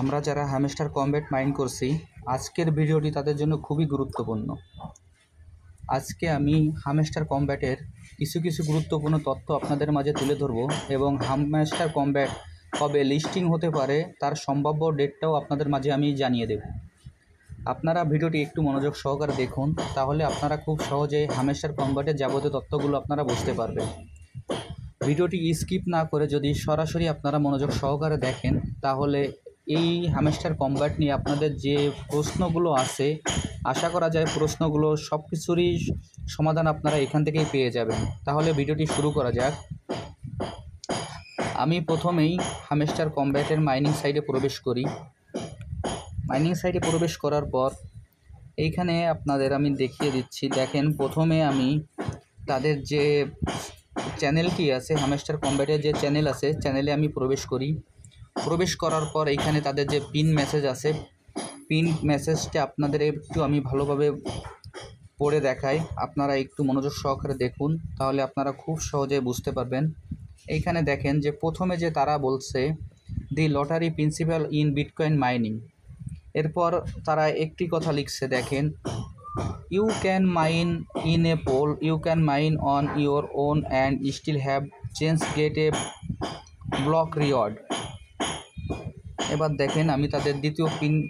আমরা যারা hamster combat mine করছি, আজকের ভিডিওটি তাদের জন্য খুবই গুরুত্বপূর্ণ। আজকে আমি হ্যামস্টার কমব্যাটের কিছু গুরুত্বপূর্ণ তথ্য আপনাদের মাঝে তুলে ধরব এবং হ্যামস্টার কমব্যাট কবে লিস্টিং হতে পারে তার সম্ভাব্য ডেটটাও আপনাদের মাঝে আমি জানিয়ে দেব। আপনারা ভিডিওটি একটু মনোযোগ সহকারে দেখুন, তাহলে আপনারা খুব সহজে হ্যামস্টার কমব্যাটের যাবতীয় তথ্যগুলো আপনারা বুঝতে পারবেন। ভিডিওটি স্কিপ না করে যদি সরাসরি আপনারা মনোযোগ সহকারে দেখেন, তাহলে এই হ্যামস্টার কমব্যাট নিয়ে আপনাদের যে প্রশ্নগুলো আছে, আশা করা যায় প্রশ্নগুলো সব কিছুরই সমাধান আপনারা এখান থেকেই পেয়ে যাবেন। তাহলে ভিডিওটি শুরু করা যাক। আমি প্রথমেই হ্যামস্টার কমব্যাটের মাইনিং সাইটে প্রবেশ করি। মাইনিং সাইটে প্রবেশ করার পর এইখানে আপনাদের আমি দেখিয়ে দিচ্ছি। দেখেন, প্রথমে আমি তাদের যে চ্যানেলটি আছে, হ্যামস্টার কমব্যাটের যে চ্যানেল আছে, চ্যানেলে আমি প্রবেশ করি। প্রবেশ করার পর এইখানে তাদের যে পিন মেসেজ আছে, পিন মেসেজটা আপনাদের একটু আমি ভালোভাবে পড়ে দেখাই। আপনারা একটু মনোযোগ সহকারে দেখুন, তাহলে আপনারা খুব সহজে বুঝতে পারবেন। এইখানে দেখেন যে প্রথমে যে তারা বলছে the lottery principal in bitcoin mining. এরপর তারা একটি কথা লিখছে, দেখেন, you can mine in a pool, you can mine on your own and still have change get a block reward. এবার দেখেন, আমি তাদের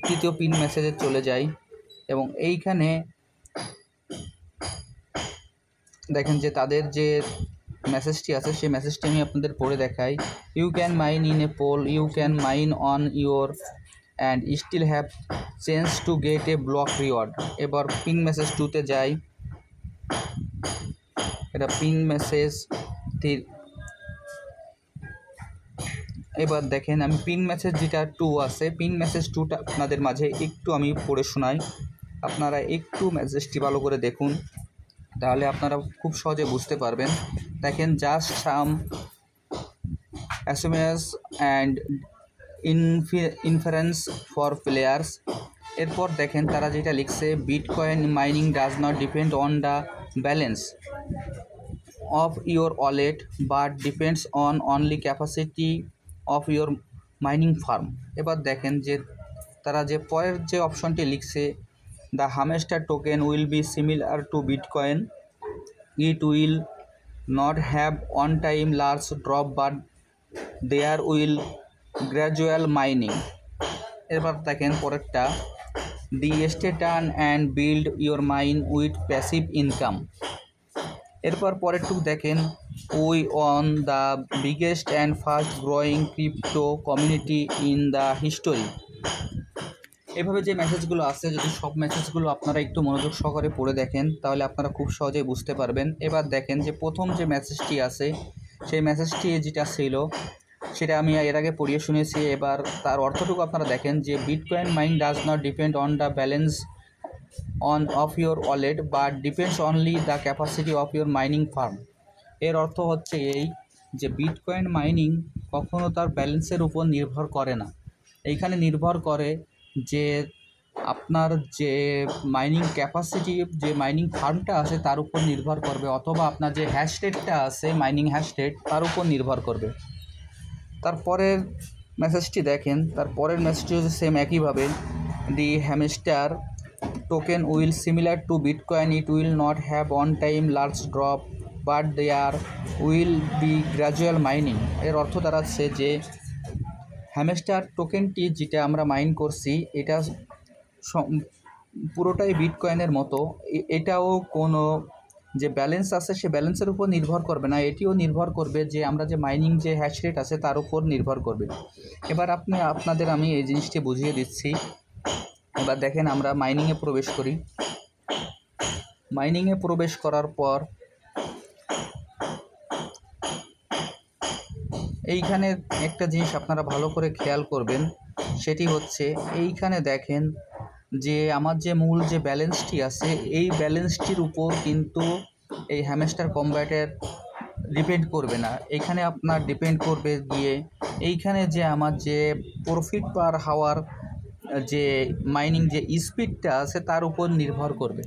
তৃতীয় পিন মেসেজে চলে যাই এবং এইখানে দেখেন যে তাদের যে মেসেজটি আছে সেই মেসেজটি আমি আপনাদের পড়ে দেখাই। You can mine in a pool, you can mine on your and still have chance to get a block reward. এবার পিন মেসেজ 2তে যাই। এটা পিন মেসেজ। এবার দেখেন, আমি পিন মেসেজ যেটা 2 আছে, পিন মেসেজ 2টা আপনাদের মাঝে একটু আমি পড়ে শোনাই। আপনারা একটু মেসেজটি ভালো করে দেখুন, তাহলে আপনারা খুব সহজে বুঝতে পারবেন। দেখেন, just some SMS and inference for players. এরপর দেখেন তারা যেটা লিখছে, bitcoin mining does not depend on the balance of your wallet but depends on only capacity of your mining farm. এবার দেখেন যে তারা যে পরের যে অপশনটি লিখছে, the hamster token will be similar to bitcoin, it will not have on time large drop but there will gradual mining. এবার দেখেন পরেরটা, দি stay turn and build your mine with passive income. এরপর পরেরটুকু দেখেন, we on the biggest and fast growing crypto community in the history. এভাবে যে মেসেজগুলো আছে, যদি সব মেসেজগুলো আপনারা একটু মনোযোগ সহকারে পড়ে দেখেন, তাহলে আপনারা খুব সহজেই বুঝতে পারবেন। এবার দেখেন যে প্রথম যে মেসেজটি আছে, সেই মেসেজটি যেটা ছিল সেটা আমি এর আগে পড়িয়ে শুনেছি। এবার তার অর্থটুকু আপনারা দেখেন যে bitcoin mine does not depend on the balance of your wallet but depends only the capacity of your mining farm. এর অর্থ হচ্ছে এই যে বিটকয়েন মাইনিং কখনো তার ব্যালেন্সের উপর নির্ভর করে না। এইখানে নির্ভর করে যে আপনার যে মাইনিং ক্যাপাসিটি, যে মাইনিং ফার্মটা আছে তার উপর নির্ভর করবে, অথবা আপনার যে হ্যাশ রেটটা আছে, মাইনিং হ্যাশ রেট, তার উপর নির্ভর করবে। তারপরের মেসেজটি দেখেন, তারপরের মেসেজটি হচ্ছে সেম একইভাবে, the hamster token will similar to bitcoin, it will not have on time large drop but there will be gradual mining. এর অর্থ দাঁড়াচ্ছে যে হ্যামস্টার টোকেনটি যেটা আমরা মাইন করছি, এটা পুরোটাই বিটকয়েনের মতো। এটাও কোনো যে ব্যালেন্স আছে সে ব্যালেন্সের উপর নির্ভর করবে না, এটিও নির্ভর করবে যে আমরা যে মাইনিং যে হ্যাশ রেট আছে তার উপর নির্ভর করবে। এবার আপনাদের আমি এই জিনিসটি বুঝিয়ে দিচ্ছি। এবার দেখেন, আমরা মাইনিংয়ে প্রবেশ করি। মাইনিংয়ে প্রবেশ করার পর এইখানে একটা জিনিস আপনারা ভালো করে খেয়াল করবেন, সেটি হচ্ছে এইখানে দেখেন যে আমার যে মূল যে ব্যালেন্সটি আছে, এই ব্যালেন্সটির উপর কিন্তু এই হ্যামস্টার কমব্যাটের ডিপেন্ড করবে না। এইখানে আপনার ডিপেন্ড করবে গিয়ে এইখানে যে আমার যে প্রফিট পার হাওয়ার যে মাইনিং যে স্পিডটা আছে তার উপর নির্ভর করবে।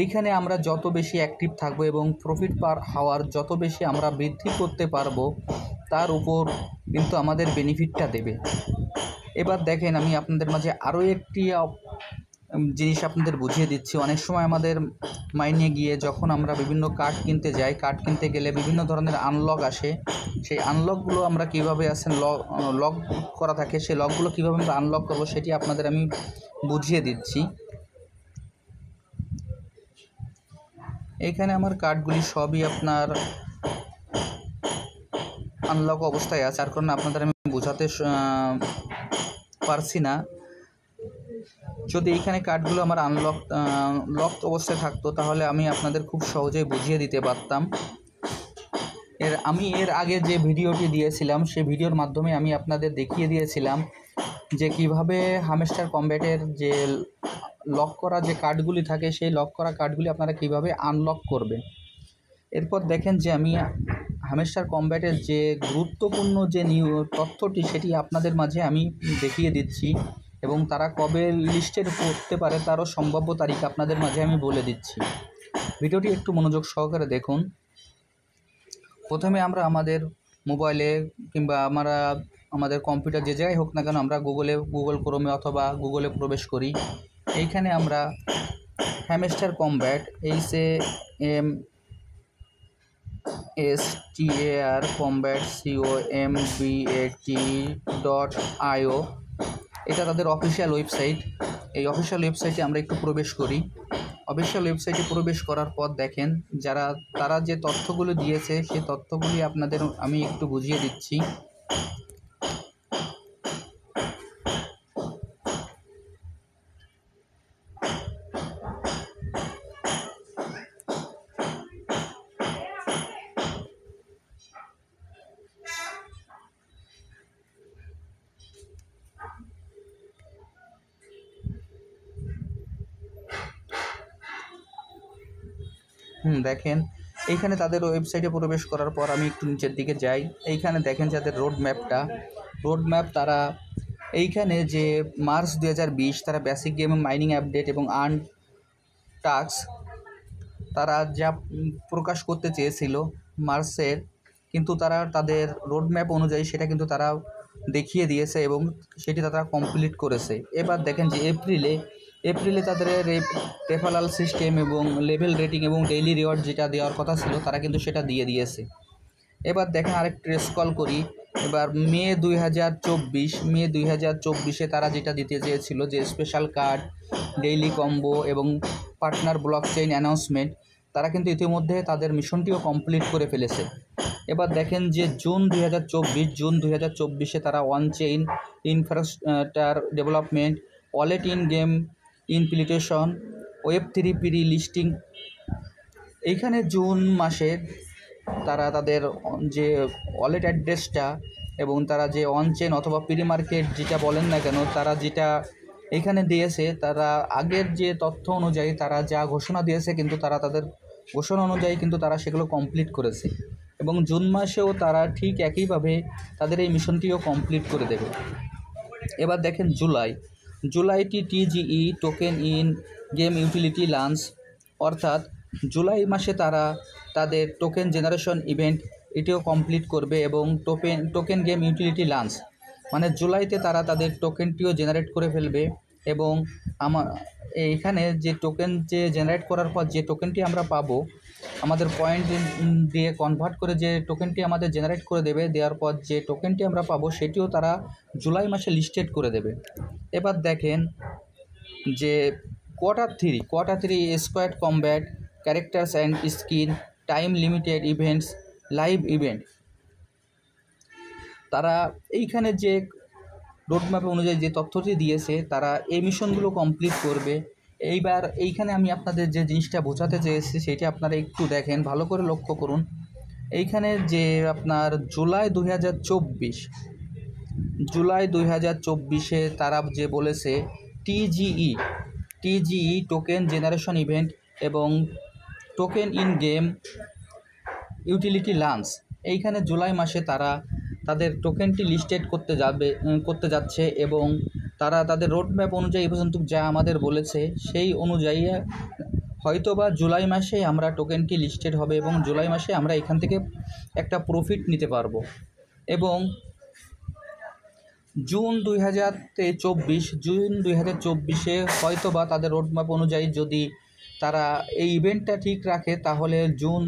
এইখানে আমরা যত বেশি অ্যাক্টিভ থাকবো এবং প্রফিট পার হাওয়ার যত বেশি আমরা বৃদ্ধি করতে পারবো, তার উপর কিন্তু আমাদের বেনিফিটটা দেবে। এবার দেখেন আমি আপনাদের মাঝে আরও একটি জিনিস আপনাদের বুঝিয়ে দিচ্ছি। অনেক সময় আমাদের মাইনে গিয়ে যখন আমরা বিভিন্ন কার্ড কিনতে যাই, কার্ড কিনতে গেলে বিভিন্ন ধরনের আনলক আসে। সেই আনলকগুলো আমরা কীভাবে লক করা থাকে, সেই লকগুলো কীভাবে আমরা আনলক করবো সেটি আপনাদের আমি বুঝিয়ে দিচ্ছি। এইখানে আমার কার্ডগুলি সবই আপনার আনলক অবস্থায় আছে, যার কারণে আপনাদের আমি বোঝাতে পারছি না। যদি এইখানে কার্ডগুলো আমার লক অবস্থায় থাকতো তাহলে আমি আপনাদের খুব সহজেই বুঝিয়ে দিতে পারতাম। আমি এর আগে যে ভিডিওটি দিয়েছিলাম সেই ভিডিওর মাধ্যমে আমি আপনাদের দেখিয়ে দিয়েছিলাম যে কিভাবে হামস্টার কমব্যাটের যে লক করা যে কার্ডগুলি থাকে সেই লক করা কার্ডগুলি আপনারা কিভাবে আনলক করবেন। এরপর দেখেন যে আমি হামস্টার কমব্যাটের যে গুরুত্বপূর্ণ যে তথ্যটি সেটি আপনাদের মাঝে আমি দেখিয়ে দিচ্ছি এবং তারা কবে লিস্টেড করতে পারে তারও সম্ভাব্য তারিখ আপনাদের মাঝে আমি বলে দিচ্ছি। ভিডিওটি একটু মনোযোগ সহকারে দেখুন। প্রথমে আমরা আমাদের মোবাইলে কিংবা আমাদের কম্পিউটার যে জায়গায় হোক না কেন আমরা গুগল ক্রোমে অথবা গুগলে প্রবেশ করি। এইখানে আমরা hamster combat HAMSTAR combat combat.io এটা তাদের অফিসিয়াল ওয়েবসাইট। এই অফিসিয়াল ওয়েবসাইটে আমরা একটু প্রবেশ করি। অফিসিয়াল ওয়েবসাইটে প্রবেশ করার পর দেখেন তারা যে তথ্যগুলো দিয়েছে সেই তথ্যগুলি আপনাদের আমি একটু বুঝিয়ে দিচ্ছি। দেখেন এইখানে তাদের ওয়েবসাইটে প্রবেশ করার পর আমি একটু নিচের দিকে যাই। এইখানে দেখেন যাদের রোড ম্যাপ তারা এইখানে যে মার্চ 2020 তারা বেসিক গেম মাইনিং আপডেট এবং আর্ন টাস্ক তারা যা প্রকাশ করতে চেয়েছিল মার্চের, কিন্তু তারা তাদের রোড ম্যাপ অনুযায়ী সেটা কিন্তু তারা দেখিয়ে দিয়েছে এবং সেটি তারা কমপ্লিট করেছে। এবার দেখেন যে এপ্রিলে তাদের রেফারাল সিস্টেম এবং লেভেল রেটিং এবং ডেইলি রিওয়ার্ড যেটা দেওয়ার কথা ছিল তারা কিন্তু সেটা দিয়ে দিয়েছে। এবার দেখেন আরেকটু স্ক্রল করি। এবার মে 2024 তারা যেটা দিতে চেয়েছিল যে স্পেশাল কার্ড, ডেইলি কম্বো এবং পার্টনার ব্লকচেইন অ্যানাউন্সমেন্ট, তারা কিন্তু ইতিমধ্যে তাদের মিশনটিও কমপ্লিট করে ফেলেছে। এবার দেখেন যে জুন 2024 তারা one chain infrastructure development, wallet in game implementation, Web3 pre listing, এইখানে জুন মাসে তারা তাদের যে ওয়ালেট অ্যাড্রেসটা এবং তারা যে অন চেইন অথবা প্রি মার্কেট যেটা বলেন না কেন তারা যেটা এইখানে দিয়েছে, তারা আগের যে তথ্য অনুযায়ী তারা যা ঘোষণা দিয়েছে কিন্তু তারা তাদের ঘোষণা অনুযায়ী কিন্তু তারা সেগুলো কমপ্লিট করেছে এবং জুন মাসেও তারা ঠিক একইভাবে তাদের এই মিশনটিও কমপ্লিট করে দেবে। এবার দেখেন জুলাইটি TGE token in game utility launch, অর্থাৎ জুলাই মাসে তারা তাদের টোকেন জেনারেশন ইভেন্ট এটিও কমপ্লিট করবে এবং টোকেন গেম ইউটিলিটি লঞ্চ মানে জুলাইতে তারা তাদের টোকেনটিও জেনারেট করে ফেলবে এবং এইখানে যে টোকেন জেনারেট করার পর যে টোকেনটি আমরা পাবো আমাদের পয়েন্ট দিয়ে কনভার্ট করে যে টোকেনটি আমাদের জেনারেট করে দেওয়ার পর যে টোকেনটি আমরা পাবো সেটিও তারা জুলাই মাসে লিস্টেড করে দেবে। এবার দেখেন যে quarter 3 squad combat characters and screen time limited events live event, তারা এইখানে যে রোডম্যাপ অনুযায়ী যে তথ্যটি দিয়েছে তারা এই মিশনগুলো কমপ্লিট করবে। এইবার এইখানে আমি আপনাদের যে জিনিসটা বোঝাতে চেয়েছি সেটি আপনারা একটু দেখেন, ভালো করে লক্ষ্য করুন। এইখানে যে আপনার জুলাই 2024 তারা যে বলেছে TGE টোকেন জেনারেশন ইভেন্ট এবং token in game utility launch, এইখানে জুলাই মাসে তারা তাদের টোকেনটি লিস্টেড করতে যাচ্ছে এবং তারা তাদের রোডম্যাপ অনুযায়ী পর্যন্ত যা আমাদের বলেছে সেই অনুযায়ী হয়তোবা জুলাই মাসে আমরা টোকেনটি লিস্টেড হবে এবং জুলাই মাসে আমরা এখান থেকে একটা প্রফিট নিতে পারবো। এবং জুন 2024 হয়তো বা তাদের রোডম্যাপ অনুযায়ী যদি তারা এই ইভেন্টটা ঠিক রাখে, তাহলে জুন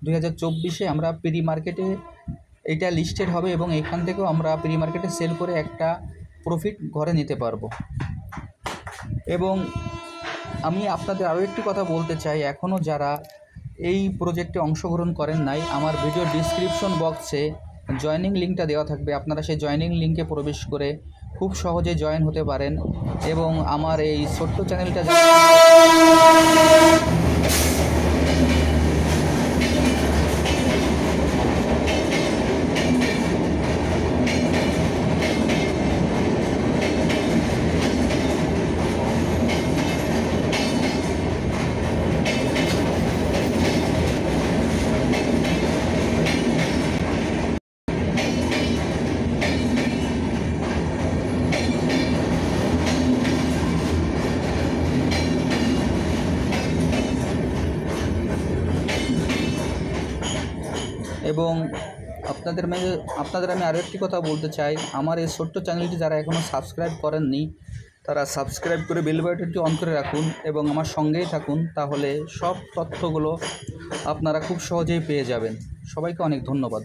2024 আমরা প্রি মার্কেটে এটা লিস্টেড হবে এবং এখান থেকেও আমরা প্রি মার্কেটে সেল করে একটা প্রফিট ঘরে নিতে পারবো। এবং আমি আপনাদের আরও একটি কথা বলতে চাই, এখনও যারা এই প্রজেক্টে অংশগ্রহণ করেন নাই, আমার ভিডিও ডিসক্রিপশন বক্সে জয়েনিং লিঙ্কটা দেওয়া থাকবে। আপনারা সেই জয়েনিং লিঙ্কে প্রবেশ করে খুব সহজে জয়েন হতে পারেন এবং আমার এই ছোট্ট চ্যানেলটা এবং আপনাদের আমি আরও একটি কথা বলতে চাই, আমার এই ছোট্ট চ্যানেলটি যারা এখনও সাবস্ক্রাইব করেননি তারা সাবস্ক্রাইব করে বেল বাটনটি অন করে রাখুন এবং আমার সঙ্গেই থাকুন, তাহলে সব তথ্যগুলো আপনারা খুব সহজেই পেয়ে যাবেন। সবাইকে অনেক ধন্যবাদ।